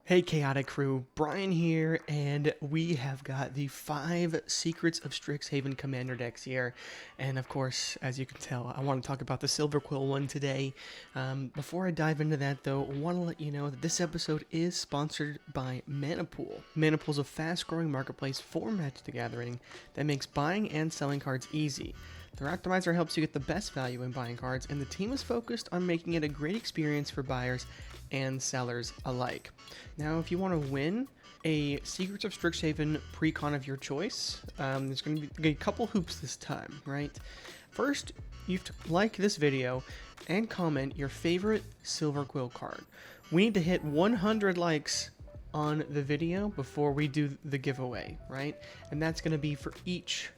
Hey Chaotic Crew, Brian here, and we have got the 5 Secrets of Strixhaven Commander decks here. And of course, as you can tell, I want to talk about the Silverquill one today. Before I dive into that though, I want to let you know that this episode is sponsored by Manapool. Manapool is a fast-growing marketplace for Magic the Gathering that makes buying and selling cards easy. Their optimizer helps you get the best value in buying cards, and the team is focused on making it a great experience for buyers and sellers alike. Now, if you want to win a Secrets of Strixhaven Precon of your choice, there's going to be a couple hoops this time, right? First, you have to like this video and comment your favorite Silverquill card. We need to hit 100 likes on the video before we do the giveaway, right? And that's going to be for each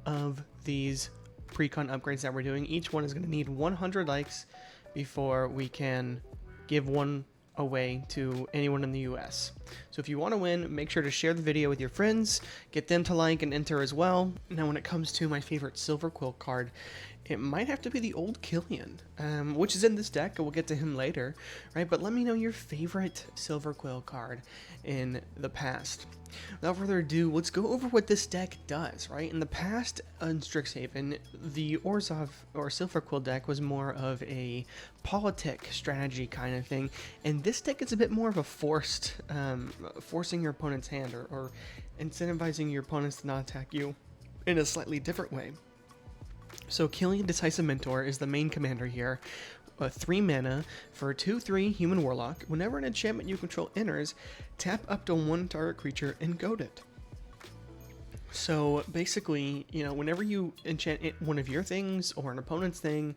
of these Precon upgrades that we're doing. Each one is going to need 100 likes before we can give one away to anyone in the US. So if you want to win, make sure to share the video with your friends, get them to like and enter as well. Now when it comes to my favorite Silverquill card, it might have to be the old Killian, which is in this deck. We'll get to him later, right? But let me know your favorite Silverquill card in the past. Without further ado, let's go over what this deck does, right? In the past, in Strixhaven, the Orzhov or Silverquill deck was more of a politic strategy kind of thing, and this deck is a bit more of a forcing your opponent's hand or incentivizing your opponents to not attack you in a slightly different way. So Killian Decisive Mentor is the main commander here. 3 mana for a 2/3 human warlock. Whenever an enchantment you control enters, tap up to 1 target creature and goad it. So basically, you know, whenever you enchant one of your things or an opponent's thing,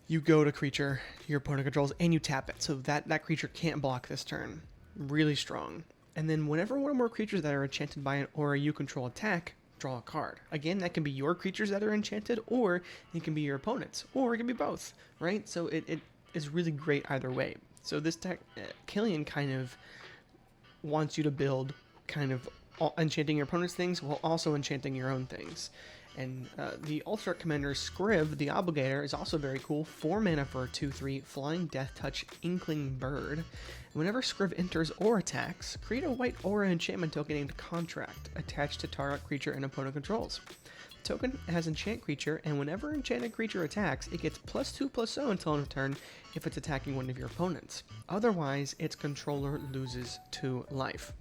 you goad a creature your opponent controls and you tap it, so that creature can't block this turn. Really strong. And then whenever one or more creatures that are enchanted by an aura you control attack, draw a card. Again, that can be your creatures that are enchanted, or it can be your opponent's, or it can be both, right? So it is really great either way. So this deck, Killian kind of wants you to build kind of enchanting your opponent's things while also enchanting your own things. And the alternate commander Scriv, the Obligator, is also very cool. 4 mana for a 2/3 Flying Death Touch Inkling Bird. Whenever Scriv enters or attacks, create a white aura enchantment token named Contract, attached to target creature and opponent controls. The token has enchant creature, and whenever enchanted creature attacks, it gets +2/+0 until end of turn if it's attacking one of your opponents. Otherwise, its controller loses 2 life.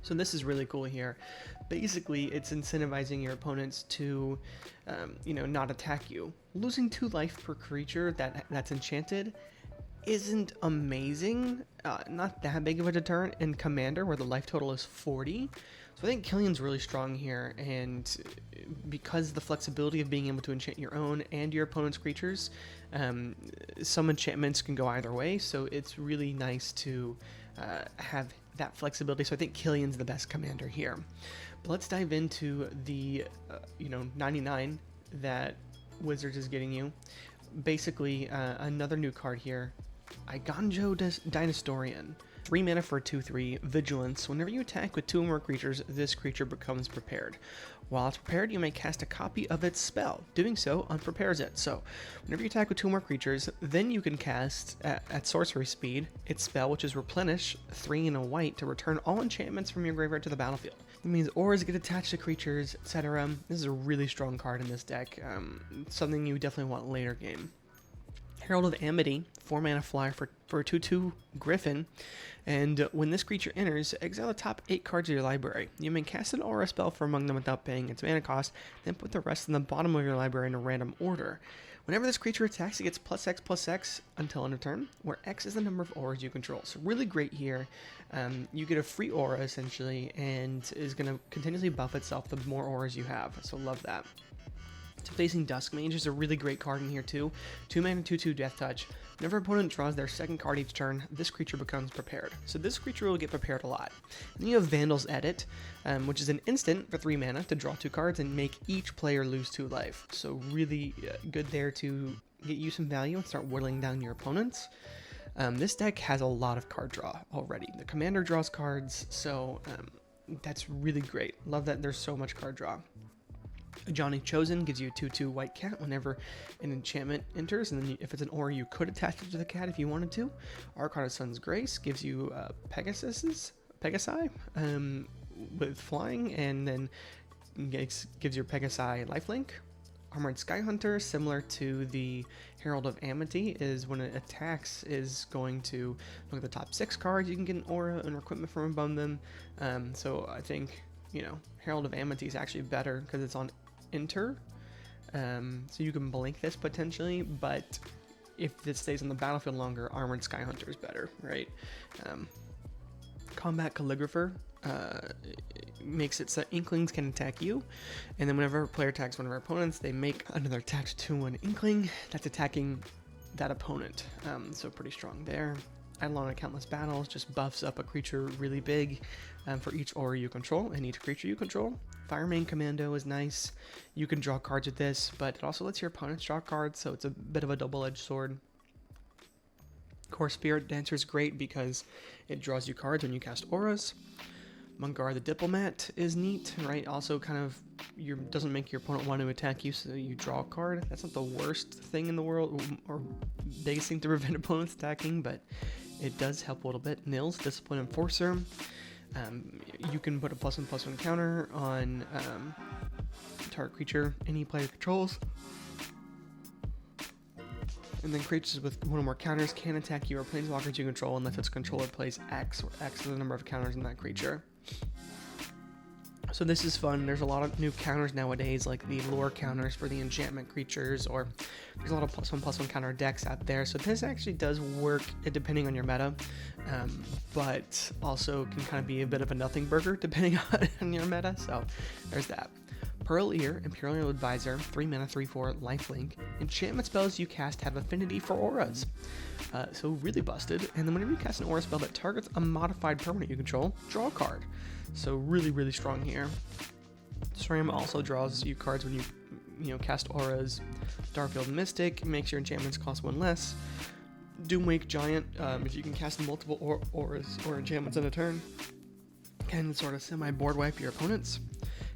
So this is really cool here. Basically, it's incentivizing your opponents to, not attack you. Losing 2 life per creature that's enchanted isn't amazing. Not that big of a deterrent in Commander, where the life total is 40. So I think Killian's really strong here, and because the flexibility of being able to enchant your own and your opponent's creatures, some enchantments can go either way, so it's really nice to have that flexibility. So I think Killian's the best commander here. But let's dive into the 99 that Wizards is getting you. Basically, another new card here, Iganjo Dinosaurian. 3 mana for a 2/3 Vigilance. Whenever you attack with 2 or more creatures, this creature becomes prepared. While it's prepared, you may cast a copy of its spell. Doing so unprepares it. So, whenever you attack with 2 or more creatures, then you can cast, at sorcery speed, its spell, which is Replenish 3 and a white to return all enchantments from your graveyard to the battlefield. It means auras get attached to creatures, etc. This is a really strong card in this deck. Something you definitely want later game. Herald of Amity, 4 mana flyer for a 2/2 Griffin, and when this creature enters, exile the top 8 cards of your library. You may cast an aura spell from among them without paying its mana cost, then put the rest in the bottom of your library in a random order. Whenever this creature attacks, it gets +X/+X until end of turn, where X is the number of auras you control. So really great here. You get a free aura essentially, and is going to continuously buff itself the more auras you have. So love that. Facing Duskmage is a really great card in here too. 2 mana 2/2 Death Touch. Whenever an opponent draws their second card each turn, this creature becomes prepared. So this creature will get prepared a lot. And then you have Vandal's Edit, which is an instant for 3 mana to draw 2 cards and make each player lose 2 life. So really good there to get you some value and start whittling down your opponents. This deck has a lot of card draw already. The commander draws cards, so that's really great. Love that there's so much card draw. Johnny Chosen gives you a 2/2 white cat whenever an enchantment enters, and then if it's an aura, you could attach it to the cat if you wanted to. Arcana Sun's Grace gives you Pegasi with flying, and then gives your Pegasi lifelink. Armored Skyhunter, similar to the Herald of Amity, is when it attacks is going to look at the top 6 cards. You can get an aura and equipment from among them. So I think, you know, Herald of Amity is actually better because it's on enter. So you can blink this potentially, but if this stays on the battlefield longer, Armored Skyhunter is better, right? Combat Calligrapher makes it so Inklings can attack you, and then whenever a player attacks one of our opponents, they make another attack to an Inkling that's attacking that opponent. So pretty strong there. Eidolon of Countless Battles just buffs up a creature really big for each aura you control and each creature you control. Fireman Commando is nice. You can draw cards with this, but it also lets your opponents draw cards, so it's a bit of a double-edged sword. Core Spirit Dancer is great because it draws you cards when you cast auras. Mungar the Diplomat is neat, right? Also kind of doesn't make your opponent want to attack you, so you draw a card. That's not the worst thing in the world, or biggest thing to prevent opponents attacking, but it does help a little bit. Nils, Discipline Enforcer. You can put a +1/+1 counter on target creature any player controls. And then creatures with one or more counters can attack you or planeswalkers you control unless its controller plays X, or X is the number of counters in that creature. So this is fun. There's a lot of new counters nowadays, like the lore counters for the enchantment creatures, or there's a lot of +1/+1 counter decks out there. So this actually does work depending on your meta, but also can kind of be a bit of a nothing burger depending on your meta. So there's that. Pearl Ear, Imperial Advisor, 3 mana, 3/4, lifelink. Enchantment spells you cast have affinity for auras. So really busted. And then whenever you cast an aura spell that targets a modified permanent you control, draw a card. So really, really strong here. SRAM also draws you cards when you cast auras. Darkfield Mystic makes your enchantments cost 1 less. Doomwake Giant, if you can cast multiple auras or enchantments in a turn, can sort of semi-board wipe your opponents.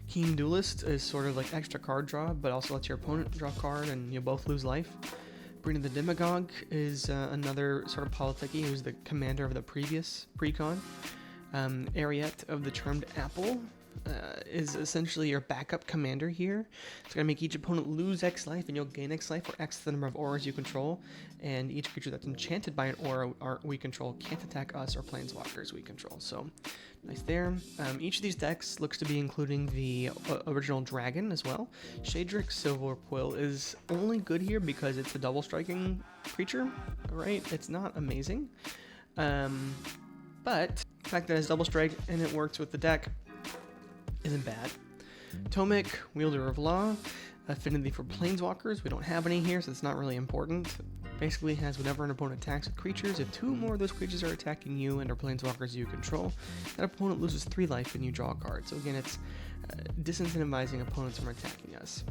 Keen Duelist is sort of like extra card draw, but also lets your opponent draw a card and you both lose life. Brina the Demagogue is another sort of politichy who's the commander of the previous Precon. Ariette of the Charmed Apple is essentially your backup commander here. It's going to make each opponent lose X life, and you'll gain X life, or X the number of auras you control. And each creature that's enchanted by an aura we control can't attack us or planeswalkers we control. So nice there. Each of these decks looks to be including the original dragon as well. Shadrick Silverquill is only good here because it's a double striking creature, right? It's not amazing. But the fact that it has double strike and it works with the deck isn't bad. Tomek, Wielder of Law, affinity for planeswalkers. We don't have any here, so it's not really important. Basically has whenever an opponent attacks with creatures, if 2 more of those creatures are attacking you and are planeswalkers you control, that opponent loses 3 life and you draw a card. So again, it's disincentivizing opponents from attacking us.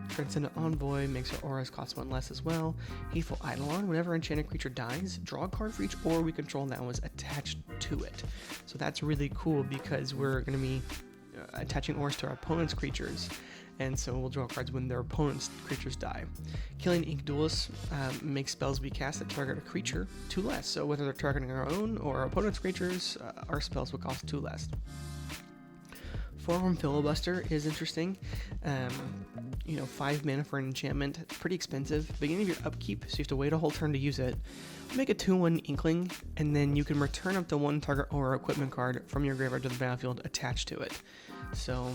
Transcendent Envoy makes our auras cost 1 less as well. Hateful Eidolon, whenever enchanted creature dies, draw a card for each aura we control that was attached to it. So that's really cool because we're going to be attaching auras to our opponent's creatures, and so we'll draw cards when their opponent's creatures die. Killing Ink Duelist makes spells we cast that target a creature 2 less. So whether they're targeting our own or our opponent's creatures, our spells will cost 2 less. Forearm Filibuster is interesting. 5 mana for an enchantment, pretty expensive. Beginning of your upkeep, so you have to wait a whole turn to use it. Make a 2/1 Inkling, and then you can return up to 1 target or equipment card from your graveyard to the battlefield attached to it. So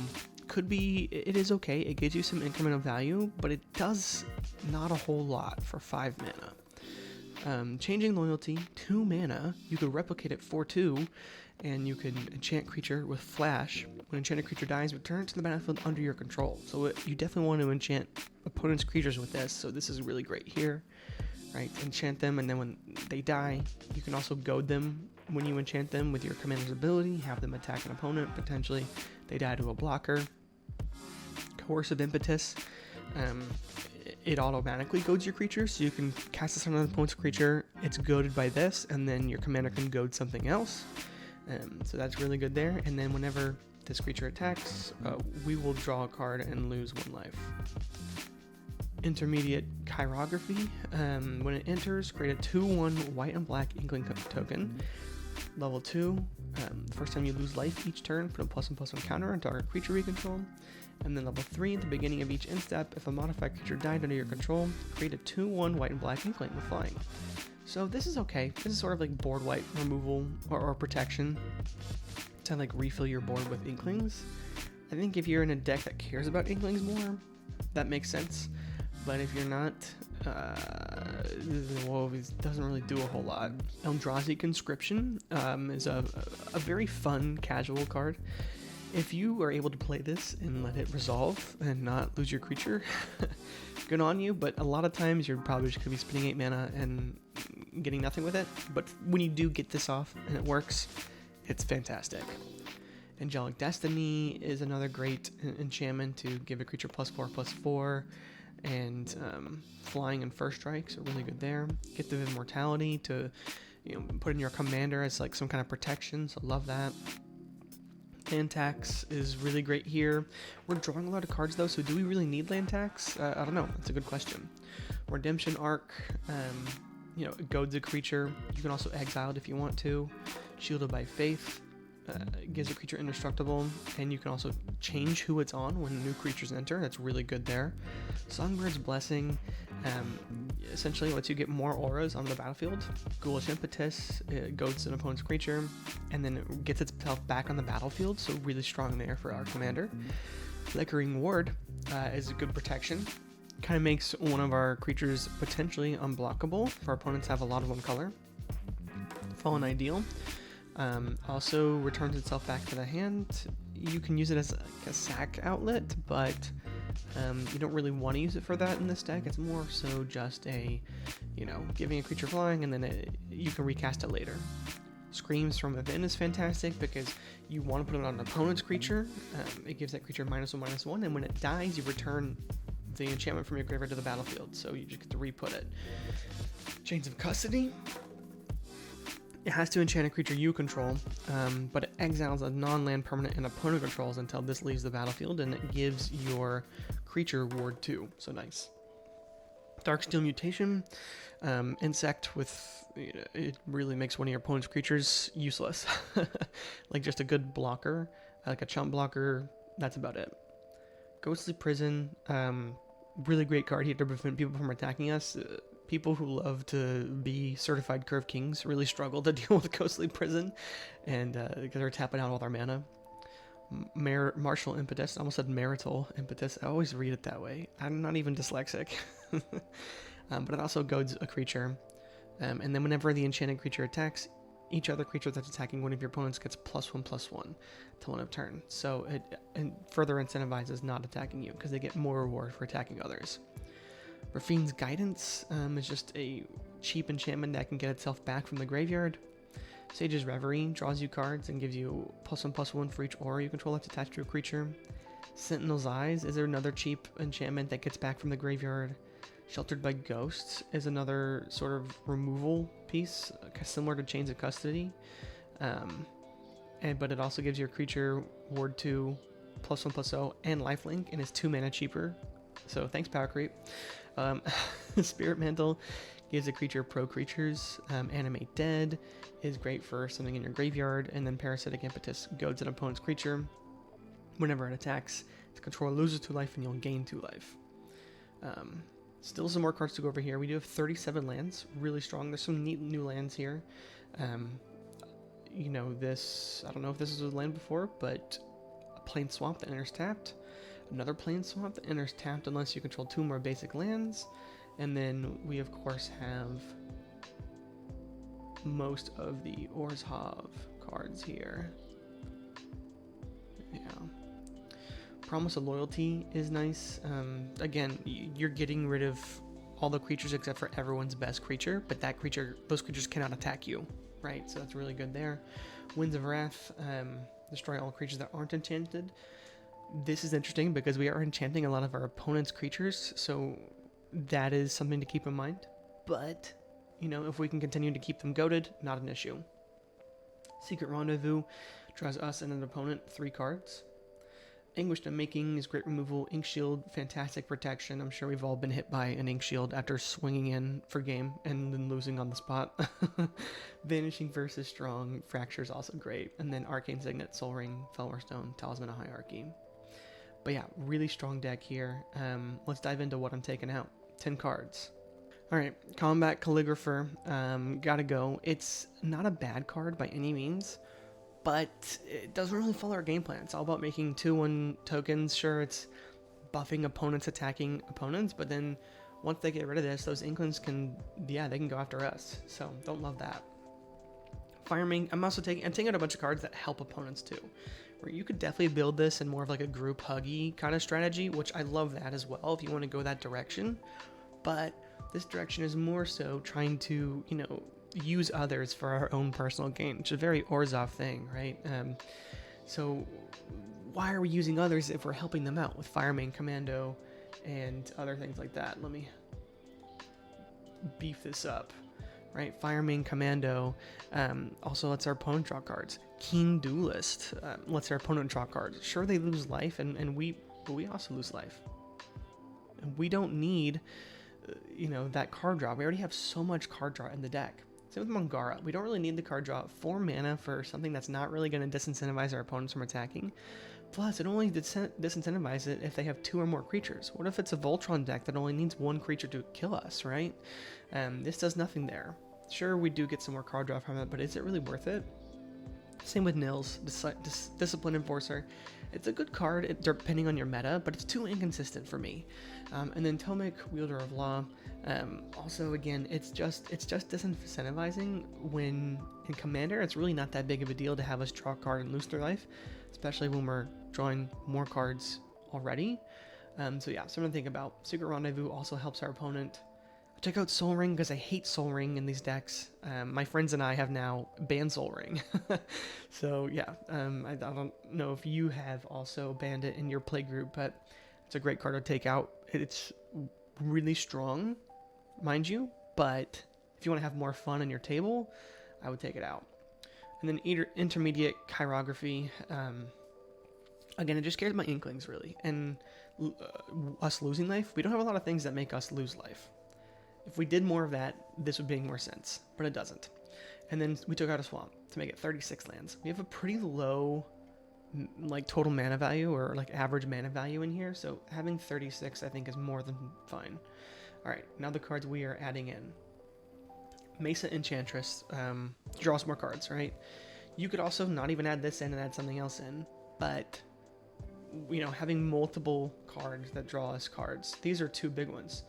it is okay. It gives you some incremental value, but it does not a whole lot for 5 mana. Changing Loyalty, 2 mana. You could replicate it for 2, and you can enchant creature with Flash. When enchanted creature dies, return it to the battlefield under your control. So you definitely want to enchant opponent's creatures with this, so this is really great here. Right? Enchant them, and then when they die, you can also goad them when you enchant them with your commander's ability, have them attack an opponent, potentially they die to a blocker. Coercive Impetus, it automatically goads your creature, so you can cast this on another opponent's creature, it's goaded by this, and then your commander can goad something else. So that's really good there. And then whenever this creature attacks, we will draw a card and lose 1 life. Intermediate Chirography. When it enters, create a 2/1 white and black Inkling token. Level 2. First time you lose life each turn, put a +1/+1 counter on target creature you control. And then level 3, at the beginning of each end step, if a modified creature died under your control, create a 2/1 white and black Inkling with flying. So this is okay. This is sort of like board wipe removal or protection to like refill your board with Inklings. I think if you're in a deck that cares about Inklings more, that makes sense. But if you're not, well, it doesn't really do a whole lot. Eldrazi Conscription is a very fun casual card. If you are able to play this and let it resolve and not lose your creature, good on you, but a lot of times you're probably just going to be spending 8 mana and getting nothing with it. But when you do get this off and it works, it's fantastic. Angelic Destiny is another great enchantment to give a creature +4/+4, and flying and first strikes are really good there. Gift of Immortality to put in your commander as like some kind of protection, so love that. Land tax is really great here. We're drawing a lot of cards though, so do we really need land tax? I don't know. That's a good question. Redemption Arc, it goads a creature. You can also exile it if you want to. Shielded by Faith gives a creature indestructible, and you can also change who it's on when new creatures enter. That's really good there. Songbird's Blessing essentially lets you get more auras on the battlefield. Ghoulish Impetus goads an opponent's creature, and then it gets itself back on the battlefield, so really strong there for our commander. Flickering Ward is a good protection. Kind of makes one of our creatures potentially unblockable if our opponents have a lot of one color. Fallen Ideal also returns itself back to the hand. You can use it as a sack outlet, but you don't really want to use it for that in this deck. It's more so just a, giving a creature flying, and then you can recast it later. Screams from Within is fantastic because you want to put it on an opponent's creature. It gives that creature -1/-1, and when it dies, you return the enchantment from your graveyard to the battlefield, so you just get to re-put it. Chains of Custody. It has to enchant a creature you control, but it exiles a non-land permanent and opponent controls until this leaves the battlefield, and it gives your creature Ward 2, so nice. Darksteel Mutation, insect with, it really makes one of your opponent's creatures useless. Like just a good blocker, like a chump blocker, that's about it. Ghostly Prison, really great card here to prevent people from attacking us. People who love to be certified curve kings really struggle to deal with Ghostly Prison, and because they're tapping out all their mana. Martial Impetus, I almost said Marital Impetus. I always read it that way. I'm not even dyslexic. But it also goads a creature, and then whenever the enchanted creature attacks, each other creature that's attacking one of your opponents gets +1/+1 till end of turn. So it further incentivizes not attacking you because they get more reward for attacking others. Rafine's Guidance is just a cheap enchantment that can get itself back from the graveyard. Sage's Reverie draws you cards and gives you +1/+1 for each aura you control that's attached to a creature. Sentinel's Eyes is another cheap enchantment that gets back from the graveyard. Sheltered by Ghosts is another sort of removal piece, similar to Chains of Custody. But it also gives your creature Ward 2, +1/+0, and lifelink, and is 2 mana cheaper. So thanks, Power Creep. Spirit Mantle gives a creature pro creatures. Animate Dead is great for something in your graveyard, and then Parasitic Impetus goads an opponent's creature. Whenever it attacks, its controller loses 2 life and you'll gain 2 life. Still some more cards to go over here. We do have 37 lands, really strong. There's some neat new lands here. This, I don't know if this is a land before, but a Plain Swamp that enters tapped. Another Plain Swamp that enters tapped unless you control 2 more basic lands. And then we, of course, have most of the Orzhov cards here. Yeah. Promise of Loyalty is nice. Again, you're getting rid of all the creatures except for everyone's best creature, but those creatures cannot attack you, right? So that's really good there. Winds of Wrath, destroy all creatures that aren't enchanted. This is interesting because we are enchanting a lot of our opponent's creatures, so that is something to keep in mind. But, if we can continue to keep them goated, not an issue. Secret Rendezvous draws us and an opponent 3 cards. Anguished Unmaking is great removal. Ink Shield, fantastic protection. I'm sure we've all been hit by an Ink Shield after swinging in for game and then losing on the spot. Vanishing versus Strong. Fracture is also great. And then Arcane Signet, Soul Ring, Felwar Stone, Talisman of Hierarchy. But yeah, really strong deck here. Let's dive into what I'm taking out. 10 cards. Alright, Combat Calligrapher. Gotta go. It's not a bad card by any means, but it doesn't really follow our game plan. It's all about making 2/1 tokens. Sure, it's buffing opponents, attacking opponents, but then once they get rid of this, those Inklings can, yeah, they can go after us. So, don't love that. Fireming, I'm taking out a bunch of cards that help opponents too. Where you could definitely build this in more of like a group huggy kind of strategy, which I love that as well if you want to go that direction. But this direction is more so trying to, you know, use others for our own personal gain, which is a very Orzhov thing, right? So why are we using others if we're helping them out with Firemane Commando and other things like that? Let me beef this up, right? Firemane Commando also lets our opponent draw cards. Keen Duelist lets our opponent draw cards. Sure, they lose life, but we also lose life. And we don't need, you know, that card draw. We already have so much card draw in the deck. Same with Mangara. We don't really need the card draw. 4 mana for something that's not really going to disincentivize our opponents from attacking. Plus, it only disincentivizes it if they have 2 or more creatures. What if it's a Voltron deck that only needs 1 creature to kill us, right? This does nothing there. Sure, we do get some more card draw from it, but is it really worth it? Same with Nils, Discipline Enforcer. It's a good card depending on your meta, but it's too inconsistent for me. And then Tomek, Wielder of Law. Also, again, it's just disincentivizing when in Commander, it's really not that big of a deal to have us draw a card and lose their life, especially when we're drawing more cards already. So yeah, something to think about. Secret Rendezvous also helps our opponent. I took out Soul Ring because I hate Soul Ring in these decks. My friends and I have now banned Soul Ring. So yeah, I don't know if you have also banned it in your play group, but it's a great card to take out. It's really strong, mind you, but if you want to have more fun on your table, I would take it out. And then Intermediate Chirography. Again, it just scares my Inklings, really. And us losing life, we don't have a lot of things that make us lose life. If we did more of that, this would make more sense, but it doesn't. And then we took out a Swamp to make it 36 lands. We have a pretty low like total mana value or like average mana value in here, so having 36 I think is more than fine. Alright, now the cards we are adding in. Mesa Enchantress draws more cards, right? You could also not even add this in and add something else in, but you know, having multiple cards that draw us cards, these are 2 big ones.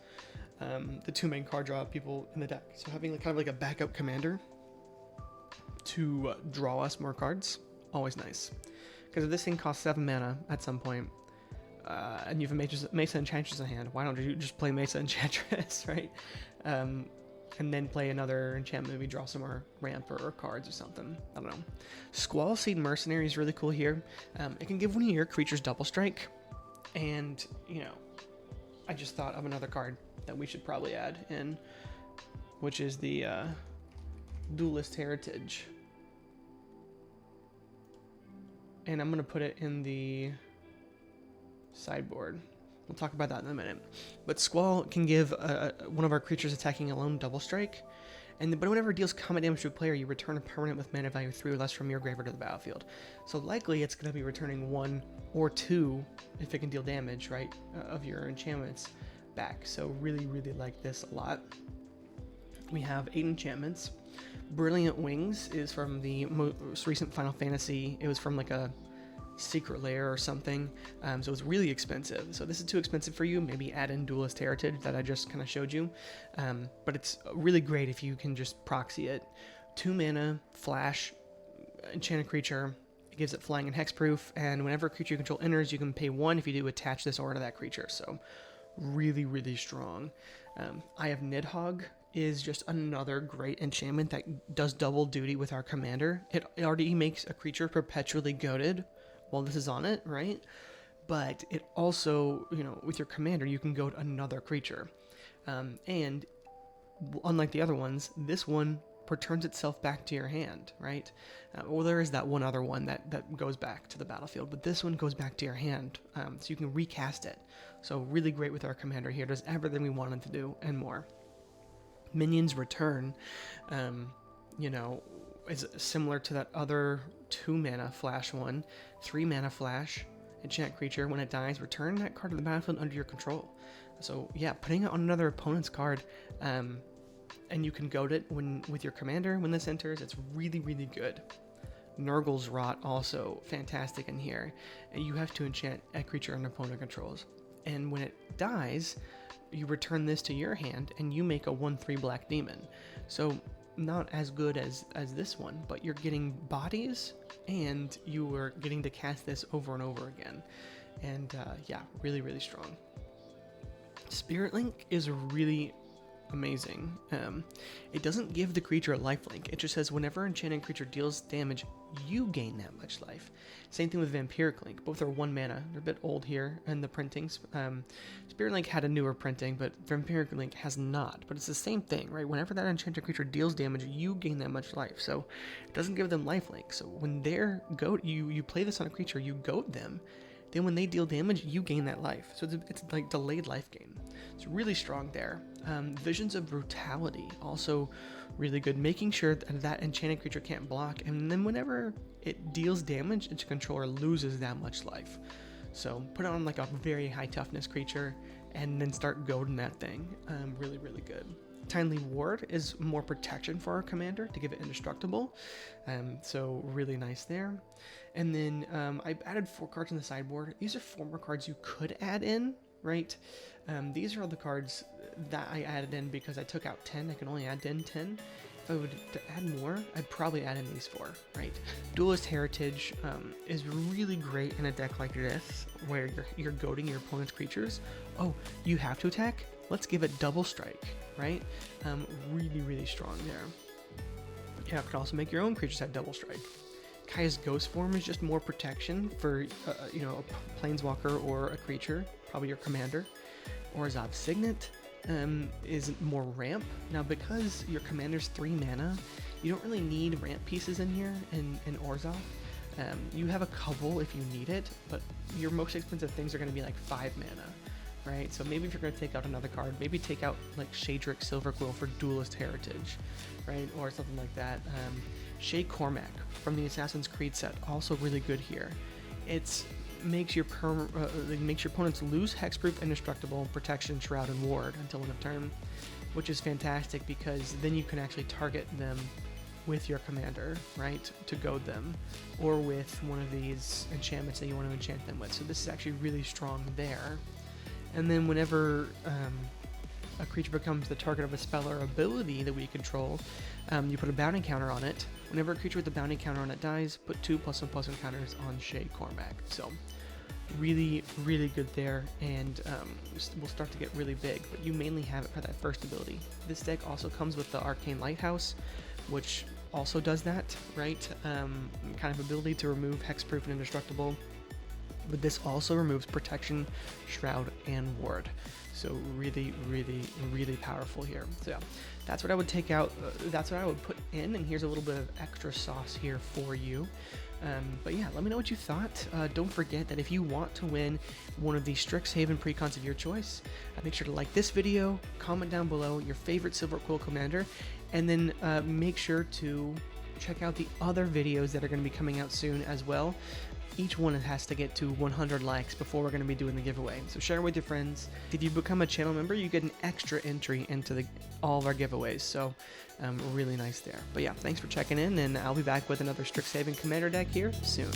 The 2 main card draw people in the deck. So having like, kind of like a backup commander to draw us more cards, always nice. Because if this thing costs 7 mana at some point, and you have Mesa Enchantress in hand, why don't you just play Mesa Enchantress, right? And then play another enchantment, maybe draw some more ramp or cards or something. I don't know. Squall Seed Mercenary is really cool here. It can give one of your creatures double strike. And, you know, I just thought of another card that we should probably add in, which is the Duelist Heritage. And I'm going to put it in the sideboard. We'll talk about that in a minute. But Squall can give one of our creatures attacking alone double strike. But whenever it deals combat damage to a player, you return a permanent with mana value 3 or less from your graveyard to the battlefield. So likely it's going to be returning 1 or 2, if it can deal damage, right, of your enchantments back. So really, really like this a lot. We have 8 enchantments. Brilliant Wings is from the most recent Final Fantasy. It was from like a secret lair or something, so it's really expensive. So this is too expensive for you. Maybe add in Duelist Heritage that I just kind of showed you, but it's really great if you can just proxy it. 2 mana, flash, enchanted creature. It gives it flying and hexproof, and whenever a creature you control enters, you can pay 1 if you do attach this aura to that creature. So really, really strong. I have Nidhogg is just another great enchantment that does double duty with our commander. It already makes a creature perpetually goated while this is on it, right? But it also, you know, with your commander, you can goad another creature. And unlike the other ones, this one returns itself back to your hand, right? Well, there is that one other one that goes back to the battlefield, but this one goes back to your hand, so you can recast it. So really great with our commander here. Does everything we want it to do and more. Minions return, you know, is similar to that other 2 mana flash one. 3 mana flash, enchant creature. When it dies, return that card to the battlefield under your control. So yeah, putting it on another opponent's card, and you can goad it with your commander when this enters. It's really, really good. Nurgle's Rot also fantastic in here, and you have to enchant a creature an opponent controls. And when it dies, you return this to your hand, and you make a 1/3 black demon. So not as good as this one, but you're getting bodies, and you are getting to cast this over and over again. And yeah, really, really strong. Spirit Link is really amazing. It doesn't give the creature a lifelink. It just says whenever enchanted creature deals damage, you gain that much life. Same thing with Vampiric Link. Both are 1 mana. They're a bit old here in the printings. Spirit Link had a newer printing, but Vampiric Link has not. But it's the same thing, right? Whenever that enchanted creature deals damage, you gain that much life. So it doesn't give them lifelink. So when they're goat, you play this on a creature, you goat them. Then when they deal damage, you gain that life. So it's like delayed life gain. It's really strong there. Visions of Brutality, also really good. Making sure that enchanted creature can't block. And then whenever it deals damage, its controller loses that much life. So put it on like a very high toughness creature and then start goading that thing. Really, really good. Timely Ward is more protection for our commander to give it indestructible. So really nice there. And then I added 4 cards in the sideboard. These are 4 more cards you could add in, right? These are all the cards that I added in because I took out 10. I can only add in 10. If I would to add more, I'd probably add in these 4, right? Duelist Heritage is really great in a deck like this, where you're goading your opponent's creatures. Oh, you have to attack? Let's give it double strike, right? Really, really strong there. Yeah, you can also make your own creatures have double strike. Kaya's Ghost Form is just more protection for, you know, a planeswalker or a creature, probably your commander. Orzhov Signet is more ramp. Now, because your commander's 3 mana, you don't really need ramp pieces in here in Orzhov. You have a couple if you need it, but your most expensive things are going to be like 5 mana, right? So maybe if you're going to take out another card, maybe take out like Shadrick Silverquill for Duelist Heritage, right? Or something like that. Shay Cormac from the Assassin's Creed set, also really good here. It makes your opponents lose hexproof, indestructible, protection, shroud, and ward until end of turn, which is fantastic because then you can actually target them with your commander, right, to goad them, or with one of these enchantments that you want to enchant them with. So this is actually really strong there. And then whenever a creature becomes the target of a spell or ability that we control, you put a bounty counter on it. Whenever a creature with a bounty counter on it dies, put 2 +1/+1 counters on Shay Cormac. So really, really good there, and we'll start to get really big, but you mainly have it for that first ability. This deck also comes with the Arcane Lighthouse, which also does that, right? Kind of ability to remove hexproof and indestructible. But this also removes protection, shroud, and ward. So really, really, really powerful here. So yeah, that's what I would take out. That's what I would put in. And here's a little bit of extra sauce here for you. But yeah, let me know what you thought. Don't forget that if you want to win one of these Strixhaven Precons of your choice, make sure to like this video, comment down below your favorite Silverquill commander, and then make sure to check out the other videos that are going to be coming out soon as well. Each one has to get to 100 likes before we're going to be doing the giveaway. So share it with your friends. If you become a channel member, you get an extra entry into all of our giveaways. So really nice there. But yeah, thanks for checking in, and I'll be back with another Strixhaven Commander deck here soon.